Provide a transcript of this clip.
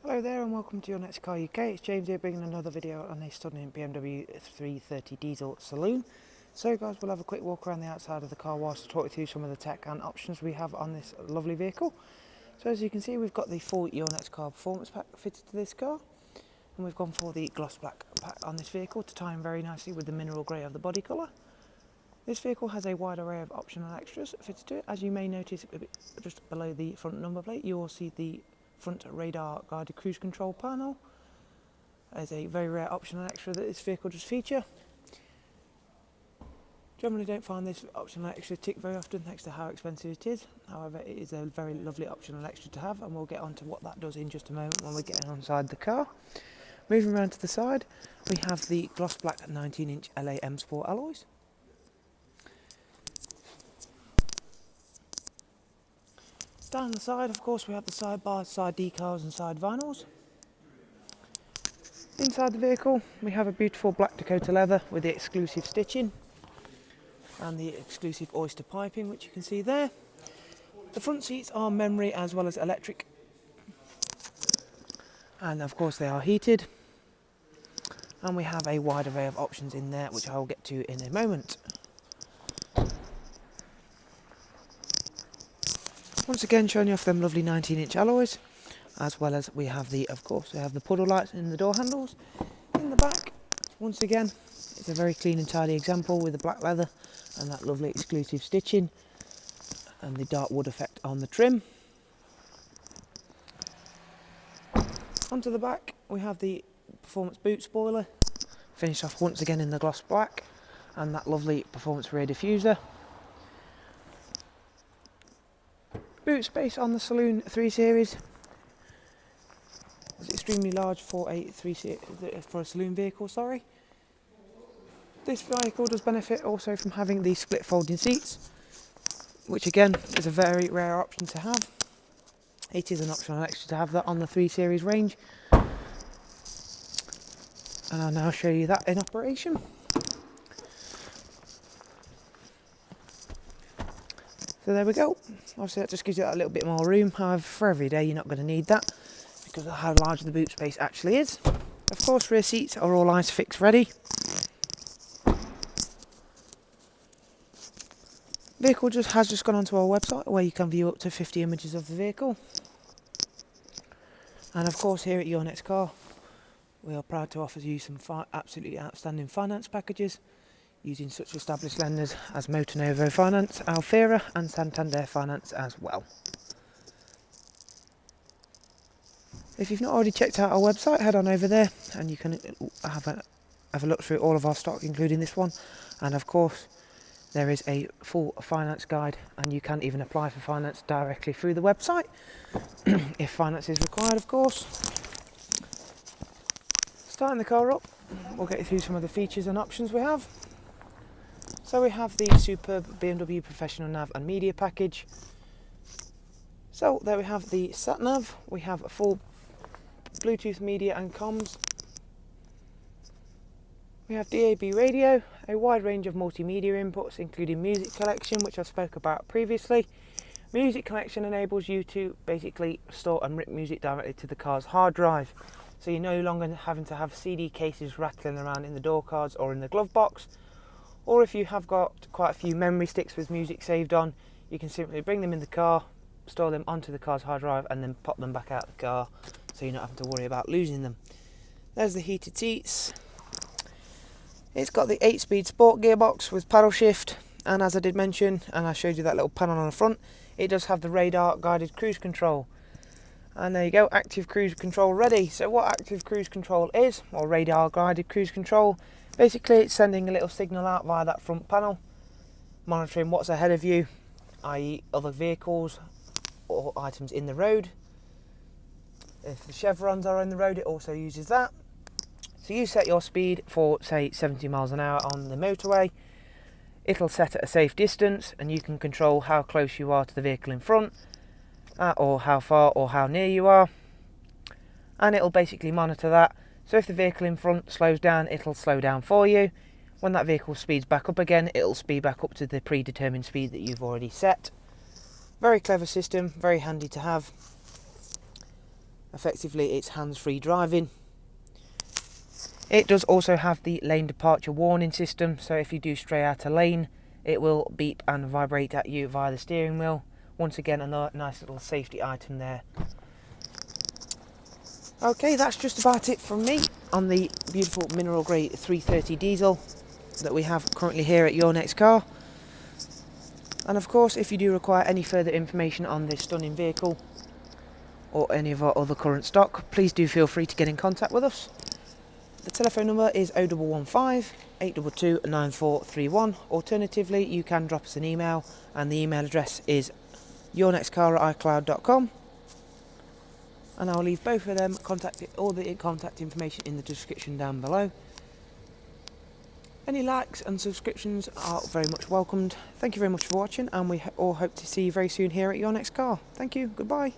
Hello there and welcome to Your Next Car UK. It's James here bringing another video on a stunning BMW 330 diesel saloon. So guys, we'll have a quick walk around the outside of the car whilst I talk you through some of the tech and options we have on this lovely vehicle. So as you can see, we've got the full Your Next Car performance pack fitted to this car, and we've gone for the gloss black pack on this vehicle to tie in very nicely with the mineral grey of the body colour. This vehicle has a wide array of optional extras fitted to it. As you may notice, just below the front number plate you will see the front radar guided cruise control panel. As a very rare optional extra that this vehicle does feature. Generally don't find this optional extra tick very often thanks to how expensive it is. However, it is a very lovely optional extra to have, and we'll get on to what that does in just a moment when we get inside the car. Moving around to the side, we have the gloss black 19-inch LA Msport alloys. Down the side, of course, we have the side bars, side decals and side vinyls. Inside the vehicle, we have a beautiful black Dakota leather with the exclusive stitching and the exclusive oyster piping, which you can see there. The front seats are memory as well as electric, and of course they are heated. And we have a wide array of options in there, which I will get to in a moment. Once again, showing you off them lovely 19-inch alloys, as well as we have the puddle lights in the door handles. In the back, once again, it's a very clean and tidy example with the black leather and that lovely exclusive stitching and the dark wood effect on the trim. Onto the back, we have the performance boot spoiler, finished off once again in the gloss black, and that lovely performance rear diffuser. Boot space on the Saloon 3 Series is extremely large for a saloon vehicle. This vehicle does benefit also from having the split folding seats, which again is a very rare option to have. It is an optional extra to have that on the 3 Series range, and I'll now show you that in operation. So there we go. Obviously that just gives you that little bit more room. However, for every day you're not going to need that because of how large the boot space actually is. Of course, rear seats are all ISOFIX ready. Vehicle has just gone onto our website where you can view up to 50 images of the vehicle. And of course, here at Your Next Car, we are proud to offer you some absolutely outstanding finance packages using such established lenders as MotoNovo Finance, Alphera and Santander Finance as well. If you've not already checked out our website, head on over there and you can have a look through all of our stock, including this one. And of course, there is a full finance guide, and you can even apply for finance directly through the website if finance is required, of course. Starting the car up, we'll get you through some of the features and options we have. So we have the superb BMW Professional Nav and Media package. So there we have the sat nav, we have a full Bluetooth media and comms. We have DAB radio, a wide range of multimedia inputs including music collection, which I spoke about previously. Music collection enables you to basically store and rip music directly to the car's hard drive. So you're no longer having to have CD cases rattling around in the door cards or in the glove box. Or if you have got quite a few memory sticks with music saved on, you can simply bring them in the car, store them onto the car's hard drive and then pop them back out the car, so you're not having to worry about losing them. There's the heated seats. It's got the 8-speed sport gearbox with paddle shift, and as I did mention, and I showed you that little panel on the front, it does have the radar guided cruise control. And there you go, active cruise control ready. So what active cruise control is, or radar guided cruise control, basically it's sending a little signal out via that front panel, monitoring what's ahead of you, i.e. other vehicles or items in the road. If the chevrons are in the road, it also uses that. So you set your speed for, say, 70 miles an hour on the motorway. It'll set at a safe distance, and you can control how close you are to the vehicle in front, or how far or how near you are. And it'll basically monitor that. So if the vehicle in front slows down, it'll slow down for you. When that vehicle speeds back up again, it'll speed back up to the predetermined speed that you've already set. Very clever system, very handy to have. effectively it's hands-free driving. It does also have the lane departure warning system, so if you do stray out a lane, it will beep and vibrate at you via the steering wheel. Once again, a nice little safety item there. Okay, that's just about it from me on the beautiful mineral grey 330 diesel that we have currently here at Your Next Car. And of course, if you do require any further information on this stunning vehicle or any of our other current stock, please do feel free to get in contact with us. The telephone number is 0115 822 9431. Alternatively, you can drop us an email, and the email address is yournextcar@icloud.com. And I'll leave both of them all the contact information in the description down below. Any likes and subscriptions are very much welcomed. Thank you very much for watching, and we all hope to see you very soon here at Your Next Car. Thank you, goodbye.